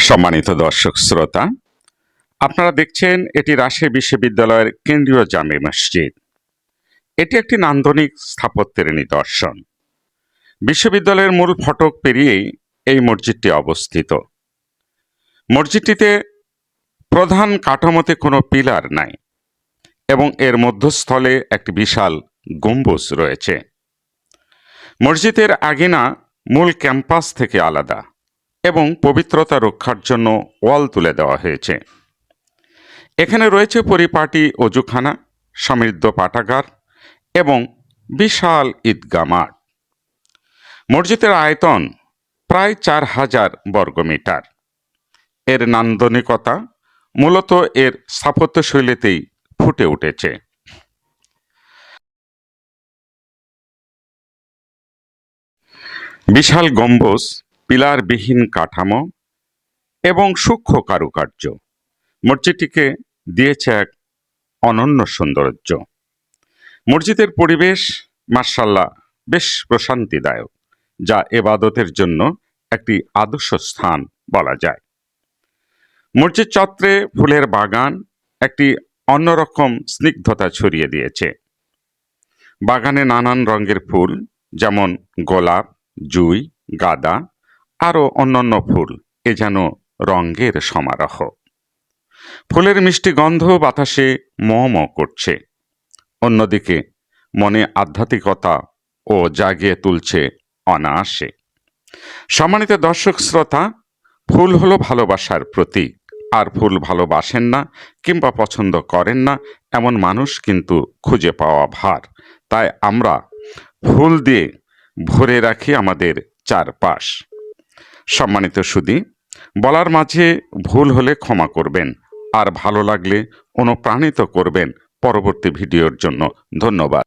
সম্মানিত দর্শক শ্রোতা, আপনারা দেখছেন এটি রাজশাহী বিশ্ববিদ্যালয়ের কেন্দ্রীয় জামে মসজিদ। এটি একটি নান্দনিক স্থাপত্যের নিদর্শন। বিশ্ববিদ্যালয়ের মূল ফটক পেরিয়েই এই মসজিদটি অবস্থিত। মসজিদটিতে প্রধান কাঠামোতে কোনো পিলার নাই এবং এর মধ্যস্থলে একটি বিশাল গম্বুজ রয়েছে। মসজিদের আঙিনা মূল ক্যাম্পাস থেকে আলাদা এবং পবিত্রতা রক্ষার জন্য ওয়াল তুলে দেওয়া হয়েছে। এখানে রয়েছে পরিপাটি অজুখানা, সমৃদ্ধ পাঠাগার এবং বিশাল ঈদগাহ মাঠ। মসজিদের আয়তন প্রায় 4000 বর্গমিটার। এর নান্দনিকতা মূলত এর স্থাপত্যশৈলীতেই ফুটে উঠেছে। বিশাল গম্বুজ, পিলারবিহীন কাঠামো এবং সূক্ষ্ম কারুকার্য মসজিদটিকে দিয়েছে এক অনন্য সৌন্দর্য। মসজিদের পরিবেশ মাশাআল্লাহ বেশ প্রশান্তিদায়ক, যা ইবাদতের জন্য একটি আদর্শ স্থান বলা যায়। মসজিদ চত্বরে ফুলের বাগান একটি অন্যরকম স্নিগ্ধতা ছড়িয়ে দিয়েছে। বাগানে নানান রঙের ফুল, যেমন গোলাপ, জুঁই, গাঁদা, আরও অন্যান্য ফুল, এ যেন রঙের সমারোহ। ফুলের মিষ্টি গন্ধ বাতাসে ম করছে। অন্যদিকে মনে আধ্যাত্মিকতা ও জাগিয়ে তুলছে অনায়াসে। সম্মানিত দর্শক শ্রোতা, ফুল হলো ভালোবাসার প্রতীক। আর ফুল ভালোবাসেন না কিংবা পছন্দ করেন না এমন মানুষ কিন্তু খুঁজে পাওয়া ভার। তাই আমরা ফুল দিয়ে ভরে রাখি আমাদের চারপাশ। সম্মানিত সুধী, বলার মাঝে ভুল হলে ক্ষমা করবেন, আর ভালো লাগলে অনুপ্রাণিত করবেন পরবর্তী ভিডিওর জন্য। ধন্যবাদ।